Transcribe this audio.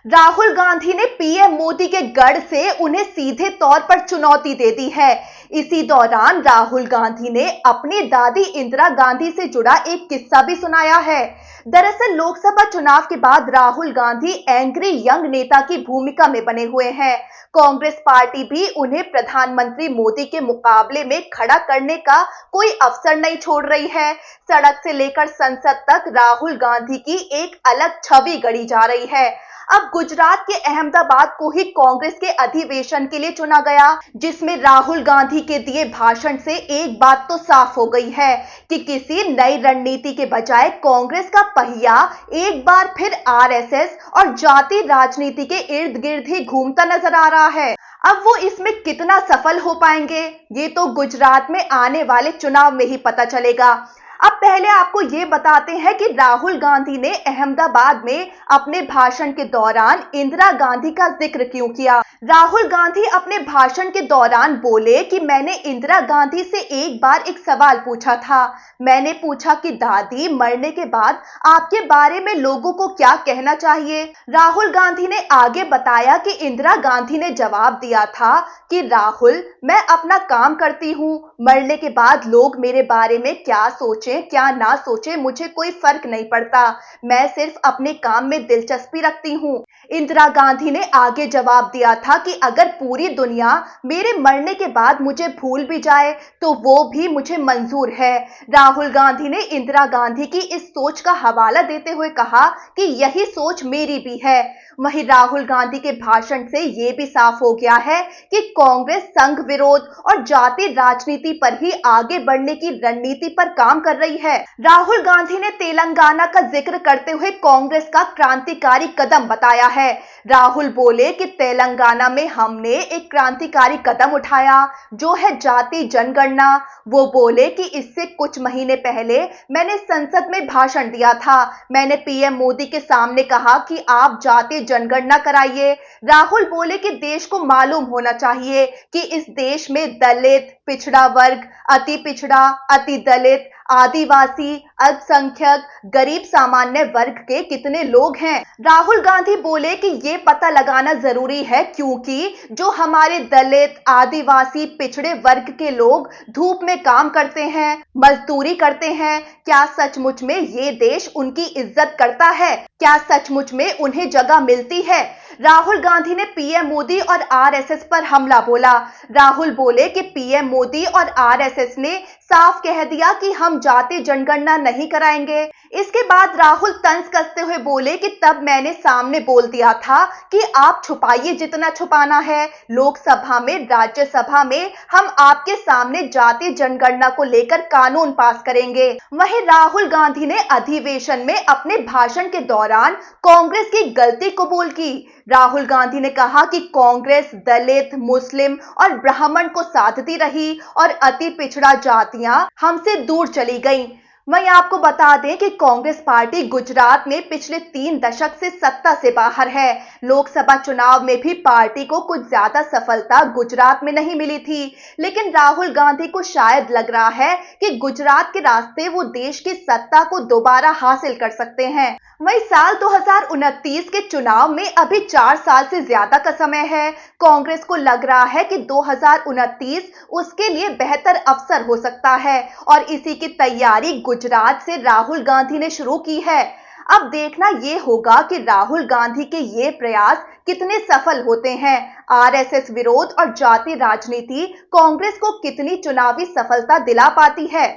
राहुल गांधी ने पीएम मोदी के गढ़ से उन्हें सीधे तौर पर चुनौती दे दी है। इसी दौरान राहुल गांधी ने अपनी दादी इंदिरा गांधी से जुड़ा एक किस्सा भी सुनाया है। दरअसल लोकसभा चुनाव के बाद राहुल गांधी एंग्री यंग नेता की भूमिका में बने हुए हैं। कांग्रेस पार्टी भी उन्हें प्रधानमंत्री मोदी के मुकाबले में खड़ा करने का कोई अवसर नहीं छोड़ रही है। सड़क से लेकर संसद तक राहुल गांधी की एक अलग छवि गढ़ी जा रही है। अब गुजरात के अहमदाबाद को ही कांग्रेस के अधिवेशन के लिए चुना गया, जिसमें राहुल गांधी के दिए भाषण से एक बात तो साफ हो गई है कि किसी नई रणनीति के बजाय कांग्रेस का पहिया एक बार फिर आरएसएस और जाति राजनीति के इर्द गिर्द ही घूमता नजर आ रहा है। अब वो इसमें कितना सफल हो पाएंगे, ये तो गुजरात में आने वाले चुनाव में ही पता चलेगा। अब पहले आपको ये बताते हैं कि राहुल गांधी ने अहमदाबाद में अपने भाषण के दौरान इंदिरा गांधी का जिक्र क्यों किया। राहुल गांधी अपने भाषण के दौरान बोले कि मैंने इंदिरा गांधी से एक बार एक सवाल पूछा था। मैंने पूछा कि दादी मरने के बाद आपके बारे में लोगों को क्या कहना चाहिए। राहुल गांधी ने आगे बताया कि इंदिरा गांधी ने जवाब दिया था कि राहुल, मैं अपना काम करती हूँ, मरने के बाद लोग मेरे बारे में क्या सोचें क्या ना सोचे मुझे कोई फर्क नहीं पड़ता, मैं सिर्फ अपने काम में दिलचस्पी रखती हूँ। इंदिरा गांधी ने आगे जवाब दिया था कि अगर पूरी दुनिया मेरे मरने के बाद मुझे भूल भी जाए तो वो भी मुझे मंजूर है। राहुल गांधी ने इंदिरा गांधी की इस सोच का हवाला देते हुए कहा कि यही सोच मेरी भी है। वहीं राहुल गांधी के भाषण से ये भी साफ हो गया है कि कांग्रेस संघ विरोध और जाति राजनीति पर ही आगे बढ़ने की रणनीति पर काम कर रही है। राहुल गांधी ने तेलंगाना का जिक्र करते हुए कांग्रेस का क्रांतिकारी कदम बताया है। राहुल बोले कि तेलंगाना में हमने एक क्रांतिकारी कदम उठाया जो है जाति जनगणना। वो बोले कि इससे कुछ महीने पहले मैंने संसद में भाषण दिया था। मैंने पीएम मोदी के सामने कहा कि आप जाति जनगणना कराइए। राहुल बोले कि देश को मालूम होना चाहिए कि इस देश में दलित, पिछड़ा वर्ग, अति पिछड़ा, अति दलित, आदिवासी, अल्पसंख्यक, गरीब सामान्य वर्ग के कितने लोग हैं। राहुल गांधी बोले कि ये पता लगाना जरूरी है क्योंकि जो हमारे दलित, आदिवासी, पिछड़े वर्ग के लोग धूप में काम करते हैं, मजदूरी करते हैं, क्या सचमुच में ये देश उनकी इज्जत करता है? क्या सचमुच में उन्हें जगह मिलती है? राहुल गांधी ने पीएम मोदी और आरएसएस पर हमला बोला। राहुल बोले कि पीएम मोदी और आरएसएस ने साफ कह दिया कि हम जाति जनगणना नहीं कराएंगे। इसके बाद राहुल तंज कसते हुए बोले कि तब मैंने सामने बोल दिया था कि आप छुपाइए जितना छुपाना है, लोकसभा में, राज्यसभा में हम आपके सामने जाति जनगणना को लेकर कानून पास करेंगे। वहीं राहुल गांधी ने अधिवेशन में अपने भाषण के दौरान कांग्रेस की गलती कबूल की। राहुल गांधी ने कहा कि कांग्रेस दलित, मुस्लिम और ब्राह्मण को साधती रही और अति पिछड़ा जातियां हमसे दूर चली गईं। वहीं आपको बता दें कि कांग्रेस पार्टी गुजरात में पिछले 3 दशक से सत्ता से बाहर है। लोकसभा चुनाव में भी पार्टी को कुछ ज्यादा सफलता गुजरात में नहीं मिली थी, लेकिन राहुल गांधी को शायद लग रहा है कि गुजरात के रास्ते वो देश की सत्ता को दोबारा हासिल कर सकते हैं। वहीं साल 2029 के चुनाव में अभी 4 साल से ज्यादा का समय है। कांग्रेस को लग रहा है कि 2029 उसके लिए बेहतर अवसर हो सकता है और इसी की तैयारी गुजरात से राहुल गांधी ने शुरू की है। अब देखना ये होगा कि राहुल गांधी के ये प्रयास कितने सफल होते हैं। आरएसएस विरोध और जाति राजनीति कांग्रेस को कितनी चुनावी सफलता दिला पाती है।